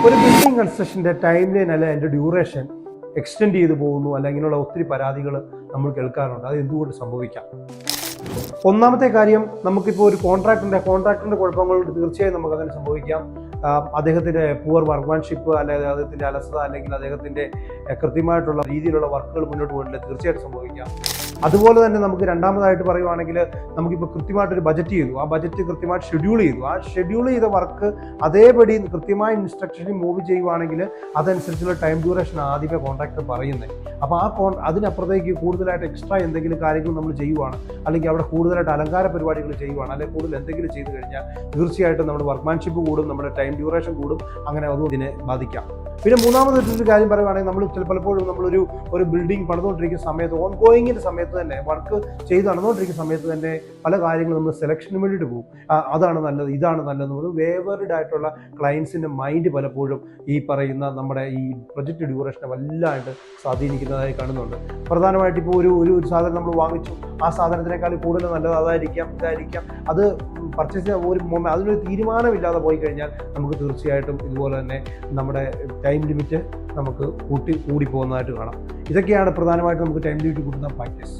ഒരു building കൺസ്ട്രക്ഷൻ്റെ time line അല്ല അതിൻ്റെ ഡ്യൂറേഷൻ എക്സ്റ്റെൻഡ് ചെയ്തു പോകുന്നു അല്ലെങ്കിൽ ഇങ്ങനെയുള്ള ഒത്തിരി പരാതികൾ നമ്മൾ കേൾക്കാറുണ്ട്. അത് എന്തുകൊണ്ട് സംഭവിക്കാം? ഒന്നാമത്തെ കാര്യം, നമുക്കിപ്പോൾ ഒരു കോൺട്രാക്ടറിൻ്റെ കുഴപ്പങ്ങൾ തീർച്ചയായും നമുക്കങ്ങനെ സംഭവിക്കാം. അദ്ദേഹത്തിൻ്റെ പുവർ വർക്ക്മാൻഷിപ്പ്, അല്ലെങ്കിൽ അദ്ദേഹത്തിൻ്റെ അലസത, അല്ലെങ്കിൽ അദ്ദേഹത്തിൻ്റെ കൃത്യമായിട്ടുള്ള രീതിയിലുള്ള വർക്കുകൾ മുന്നോട്ട് പോയിട്ടില്ല, തീർച്ചയായിട്ടും സംഭവിക്കാം. അതുപോലെ തന്നെ നമുക്ക് രണ്ടാമതായിട്ട് പറയുവാണെങ്കിൽ, നമുക്കിപ്പോൾ കൃത്യമായിട്ടൊരു ബജറ്റ് ചെയ്തു, ആ ബജറ്റ് കൃത്യമായിട്ട് ഷെഡ്യൂൾ ചെയ്തു, ആ ഷെഡ്യൂൾ ചെയ്ത വർക്ക് അതേപടി കൃത്യമായ ഇൻസ്ട്രക്ഷനിൽ മൂവ് ചെയ്യുവാണെങ്കിൽ അതനുസരിച്ചുള്ള ടൈം ഡ്യൂറേഷൻ ആദ്യമേ കോൺട്രാക്ടർ പറയുന്നത്. അപ്പോൾ അതിനപ്പുറത്തേക്ക് കൂടുതലായിട്ട് എക്സ്ട്രാ എന്തെങ്കിലും കാര്യങ്ങൾ നമ്മൾ ചെയ്യുവാണ്, അല്ലെങ്കിൽ അവിടെ കൂടുതലായിട്ട് അലങ്കാര പരിപാടികൾ ചെയ്യുവാണ്, അല്ലെങ്കിൽ കൂടുതൽ എന്തെങ്കിലും ചെയ്തു കഴിഞ്ഞാൽ തീർച്ചയായിട്ടും നമ്മുടെ വർക്ക്മാൻഷിപ്പ് കൂടും, നമ്മുടെ ടൈം ഡ്യൂറേഷൻ കൂടും. അങ്ങനെ അതും ഇതിനെ ബാധിക്കാം. പിന്നെ മൂന്നാമതൊരു കാര്യം പറയുവാണെങ്കിൽ, നമ്മൾ പലപ്പോഴും ഒരു ബിൽഡിംഗ് പണിതുകൊണ്ടിരിക്കുന്ന സമയത്ത്, ഓൺഗോയിങ്ങിൻ്റെ സമയത്ത് തന്നെ, വർക്ക് ചെയ്ത് നടന്നുകൊണ്ടിരിക്കുന്ന സമയത്ത് തന്നെ പല കാര്യങ്ങളും നമ്മൾ സെലക്ഷന് വേണ്ടിയിട്ട് പോകും. അതാണ് നല്ലത്, ഇതാണ് നല്ലത്. ഒരു വേവറിഡ് ആയിട്ടുള്ള ക്ലയൻസിൻ്റെ മൈൻഡ് പലപ്പോഴും ഈ പറയുന്ന നമ്മുടെ ഈ പ്രൊജക്റ്റ് ഡ്യൂറേഷനെ വല്ലാണ്ട് സ്വാധീനിക്കുന്നതായി കാണുന്നുണ്ട്. പ്രധാനമായിട്ട് ഇപ്പോൾ ഒരു സാധനം നമ്മൾ വാങ്ങിച്ചു, ആ സാധനത്തിനേക്കാൾ കൂടുതൽ നല്ലത് അതായിരിക്കാം, ഇതായിരിക്കാം. അത് പർച്ചേസ് ചെയ്യാൻ അതിനൊരു തീരുമാനമില്ലാതെ പോയി കഴിഞ്ഞാൽ നമുക്ക് തീർച്ചയായിട്ടും ഇതുപോലെ തന്നെ നമ്മുടെ ടൈം ലിമിറ്റ് നമുക്ക് കൂടി പോകുന്നതായിട്ട് കാണാം. ഇതൊക്കെയാണ് പ്രധാനമായിട്ടും നമുക്ക് ടൈം ലിമിറ്റ് കൂട്ടുന്ന ഫാക്ടേഴ്സ്.